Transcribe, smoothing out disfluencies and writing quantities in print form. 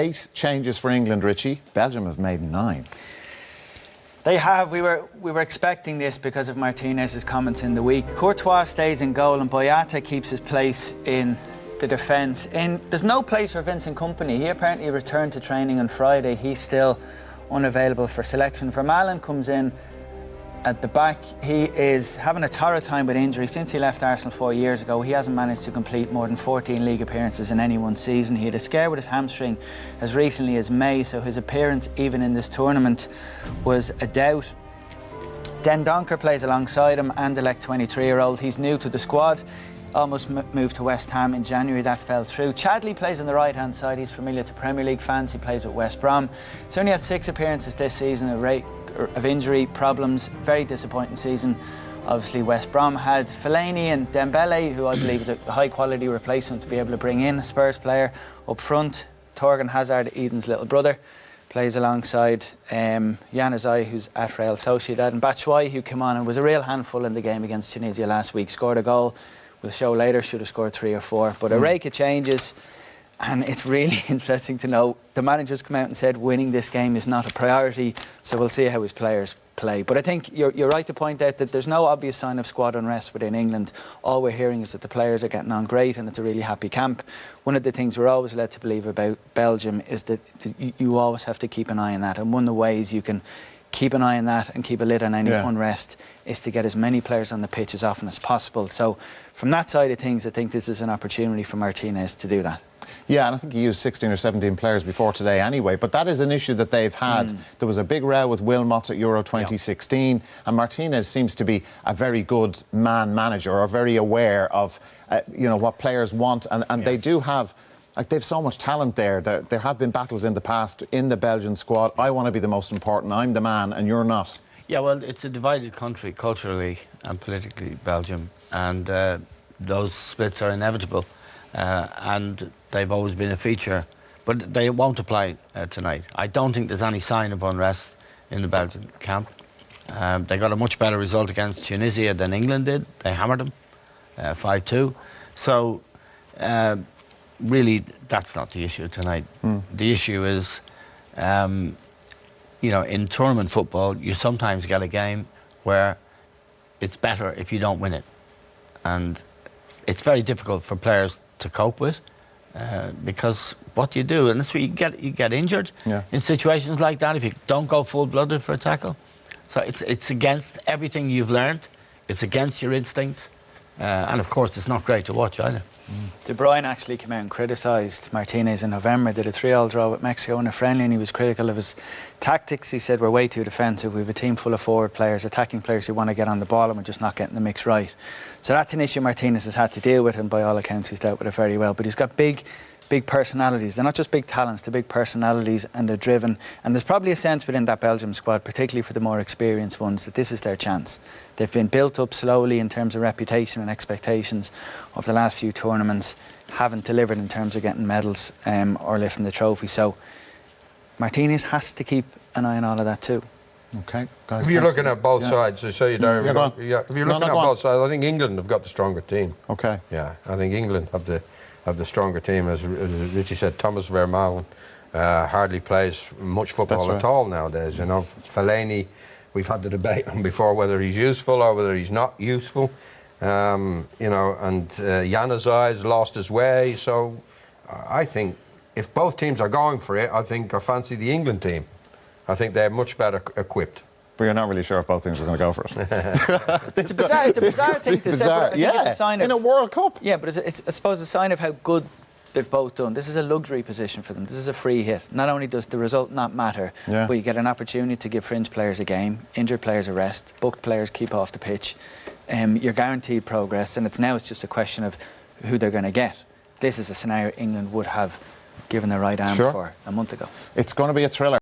8 changes for England, Richie. Belgium have made 9. They have. We were expecting this because of Martinez's comments in the week. Courtois stays in goal and Boyata keeps his place in the defence. There's no place for Vincent Kompany. He apparently returned to training on Friday. He's still unavailable for selection. Vermaelen comes in at the back. He is having a torrid time with injury. Since he left Arsenal 4 years ago, he hasn't managed to complete more than 14 league appearances in any one season. He had a scare with his hamstring as recently as May, so his appearance even in this tournament was a doubt. Den Donker plays alongside him, Anderlecht 23-year-old. He's new to the squad. Almost moved to West Ham in January, that fell through. Chadley plays on the right-hand side. He's familiar to Premier League fans. He plays with West Brom. He's only had 6 appearances this season of injury problems. Very disappointing season. Obviously, West Brom had Fellaini and Dembele, who I believe is a high-quality replacement to be able to bring in a Spurs player. Up front, Thorgan Hazard, Eden's little brother, plays alongside Januzaj, who's at Real Sociedad, and Batshuayi, who came on and was a real handful in the game against Tunisia last week. Scored a goal. We'll show later, should have scored 3 or 4. But a rake of changes, and it's really interesting to know the manager's come out and said winning this game is not a priority, so we'll see how his players play. But I think you're right to point out that there's no obvious sign of squad unrest within England. All we're hearing is that the players are getting on great and it's a really happy camp. One of the things we're always led to believe about Belgium is that you always have to keep an eye on that, and one of the ways you can keep an eye on that and keep a lid on any unrest is to get as many players on the pitch as often as possible. So from that side of things, I think this is an opportunity for Martinez to do that. Yeah, and I think he used 16 or 17 players before today anyway, but that is an issue that they've had. There was a big row with Wilmots at Euro 2016, and Martinez seems to be a very good man manager, or very aware of you know, what players want, and they do have, like, they've so much talent there. There have been battles in the past in the Belgian squad. I want to be the most important. I'm the man, and you're not. Yeah, well, it's a divided country culturally and politically, Belgium, and those splits are inevitable, and they've always been a feature. But they won't apply tonight. I don't think there's any sign of unrest in the Belgian camp. They got a much better result against Tunisia than England did. They hammered them 5-2. So really, that's not the issue tonight. The issue is, you know, in tournament football, you sometimes get a game where it's better if you don't win it. And it's very difficult for players to cope with, because what you do, and that's where you get injured in situations like that if you don't go full-blooded for a tackle. So it's against everything you've learned. It's against your instincts. And of course, it's not great to watch either. De Bruyne actually came out and criticised Martinez in November. Did a 3-3 draw with Mexico in a friendly, and he was critical of his tactics. He said, we're way too defensive. We have a team full of forward players, attacking players who want to get on the ball, and we're just not getting the mix right. So that's an issue Martinez has had to deal with, and by all accounts he's dealt with it very well. But he's got big personalities. They're not just big talents, they're big personalities, and they're driven. And there's probably a sense within that Belgium squad, particularly for the more experienced ones, that this is their chance. They've been built up slowly in terms of reputation and expectations over the last few tournaments, haven't delivered in terms of getting medals or lifting the trophy. So Martinez has to keep an eye on all of that too. Okay, guys. If you're looking at both sides, to show you there, if you're looking at both sides, I think England have got the stronger team. Okay. Yeah, I think England have the stronger team. As Richie said, Thomas Vermaelen hardly plays much football at all nowadays. You know, Fellaini, we've had the debate on before whether he's useful or whether he's not useful. You know, and Januzaj's lost his way. So I think if both teams are going for it, I fancy the England team. I think they're much better equipped. But you're not really sure if both teams are going to go for it. It's a bizarre thing to say. Yeah, it's a sign of, in a World Cup. Yeah, but it's, I suppose, a sign of how good they've both done. This is a luxury position for them. This is a free hit. Not only does the result not matter, but you get an opportunity to give fringe players a game, injured players a rest, booked players keep off the pitch. You're guaranteed progress, and it's just a question of who they're going to get. This is a scenario England would have given the right arm for a month ago. It's going to be a thriller.